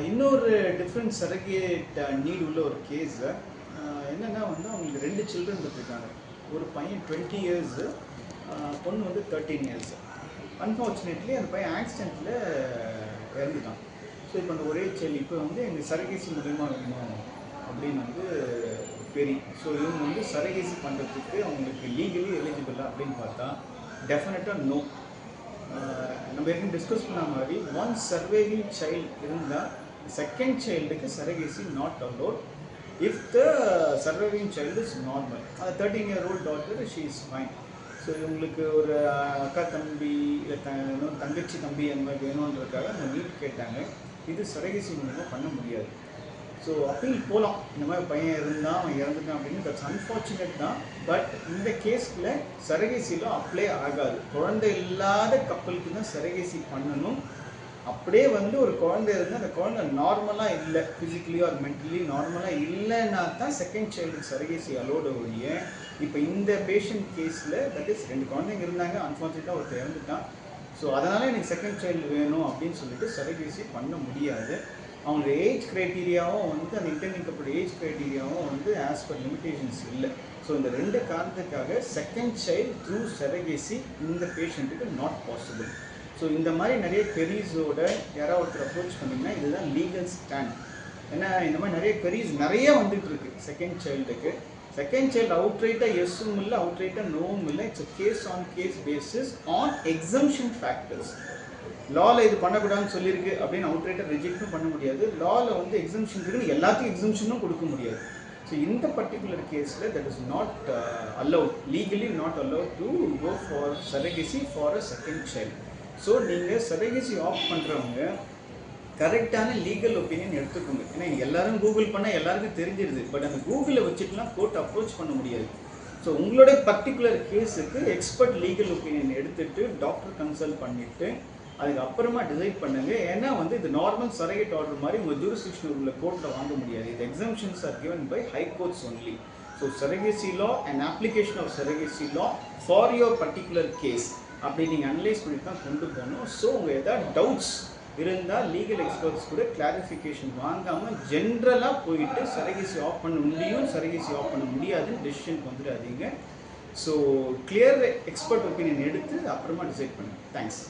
இன்னொரு different surrogate NEET உள்ள ஒரு கேஸ் என்னென்னா வந்து அவங்களுக்கு 2 சில்ட்ரன் இருக்காங்க. ஒரு பையன் 20 இயர்ஸு, பொண்ணு வந்து 13 இயர்ஸு. அன்ஃபார்ச்சுனேட்லி அந்த பையன் ஆக்சிடெண்ட்டில் இறந்துட்டான். ஸோ இப்போ அந்த ஒரே சைல்டு இப்போ வந்து எங்களுக்கு சரகேசி மூலிமா வேணும் அப்படின்னு வந்து பெரிய. ஸோ இவங்க வந்து சரகேசி பண்ணுறதுக்கு அவங்களுக்கு லீகலி எலிஜிபிளா அப்படின்னு பார்த்தா டெஃபினட்டாக நோ. நம்ம ஏற்கனவே டிஸ்கஸ் பண்ண மாதிரி ஒன் சர்வைவிங் சைல்டு இருந்தால் செகண்ட் சைல்டுக்கு surrogacy not allowed if the surviving child is normal. அந்த 13-year-old daughter she is fine. So இவங்களுக்கு ஒரு அக்கா தம்பி இல்லை தங்கச்சி தம்பி அந்த மாதிரி வேணுன்றதுக்காக அவங்க நீட் கேட்டாங்க. இது சரகேசி மூலமாக பண்ண முடியாது. ஸோ அப்பீல் போகலாம், இந்த மாதிரி பையன் இருந்தால் அவன் இறந்துட்டான் அப்படின்னு. தட்ஸ் அன்ஃபார்ச்சுனேட் தான். பட் இந்த கேஸில் சரகேசியில் அப்ளை ஆகாது. குழந்தை இல்லாத கப்பலுக்கு தான் சரகேசி பண்ணணும். அப்படியே வந்து ஒரு குழந்தை இருந்தால் அந்த குழந்தை நார்மலாக இல்லை, ஃபிசிக்கலி ஆர் மென்டலி நார்மலாக இல்லைன்னா தான் செகண்ட் சைல்டுக்கு சரகேசி அலோட ஒழிய. இப்போ இந்த பேஷண்ட் கேஸில் தட் இஸ் 2 குழந்தைங்க இருந்தாங்க, அன்ஃபார்ச்சுனேட்டாக ஒருத்தர் இறந்துட்டான். ஸோ அதனால் எனக்கு செகண்ட் சைல்டு வேணும் அப்படின்னு சொல்லிட்டு சரகேசி பண்ண முடியாது. அவங்களோட ஏஜ் க்ரைட்டீரியாவும் வந்து அந்த இன்டெர்னிங் கப்போட ஏஜ் க்ரைட்டீரியாவும் வந்து ஆஸ் பர் லிமிடேஷன்ஸ் இல்லை. ஸோ இந்த 2 காரணத்துக்காக செகண்ட் சைல்டு த்ரூ சரகேசி இந்த பேஷண்ட்டுக்கு நாட் பாசிபிள். ஸோ இந்த மாதிரி நிறைய queries-ஓட யாராவது ஒருத்தர் அப்ரோச் பண்ணிங்கன்னா இதுதான் லீகல் ஸ்டாண்ட். ஏன்னா இந்த மாதிரி நிறைய queries நிறைய வந்துட்டு இருக்கு செகண்ட் சைல்டுக்கு. செகண்ட் சைல்டு அவுட்ரைட்டாக எஸ்ஸும் இல்லை, அவுட்ரைட்டாக நோவும் இல்லை. It's case on case basis on exemption factors. லாவில் இது பண்ணக்கூடாதுன்னு சொல்லியிருக்கு அப்படின்னு அவுட்ரைட்டாக ரிஜெக்டும் பண்ண முடியாது. லாவில் வந்து எக்ஸம்ஷன் இருக்குன்னு எல்லாத்துக்கும் எக்ஸம்ஷனும் கொடுக்க முடியாது. ஸோ இந்த பர்டிகுலர் கேஸில் that is not allowed, legally not allowed to go for surrogacy for a second child. So நீங்கள் சரகேசி ஆஃப் பண்ணுறவங்க கரெக்டான லீகல் ஒப்பீனியன் எடுத்துக்கோங்க. ஏன்னா எல்லாரும் கூகுள் பண்ணால் எல்லாருக்கும் தெரிஞ்சிருது. பட் அந்த கூகுளில் வச்சுட்டுலாம் கோர்ட் அப்ரோச் பண்ண முடியாது. ஸோ உங்களோட பர்டிகுலர் கேஸுக்கு எக்ஸ்பர்ட் லீகல் ஒப்பீனியன் எடுத்துகிட்டு டாக்டர் கன்சல்ட் பண்ணிவிட்டு அதுக்கப்புறமா டிசைட் பண்ணுங்கள். ஏன்னா வந்து இது நார்மல் சரகேட் ஆர்டர் மாதிரி உங்கள் ஜூரிஸ்டிக்ஷன் உள்ள கோர்ட்டில் வாங்க முடியாது. இது exemptions are given by high courts only. So surrogacy law and application of surrogacy law for your particular case அப்படி நீங்கள் அனலைஸ் பண்ணி தான் கொண்டு போகணும். ஸோ உங்கள் எதாவது டவுட்ஸ் இருந்தால் லீகல் எக்ஸ்பர்ட்ஸ் கூட கிளாரிஃபிகேஷன் வாங்காமல் ஜென்ரலாக போயிட்டு சரகேசி ஆஃப் பண்ண முடியும், சரகேசி ஆஃப் பண்ண முடியாதுன்னு டெசிஷனுக்கு வந்துடாதீங்க. ஸோ கிளியர் எக்ஸ்பர்ட் ஒப்பீனியன் எடுத்து அப்புறமா டிசைட் பண்ணுங்கள். தேங்க்ஸ்.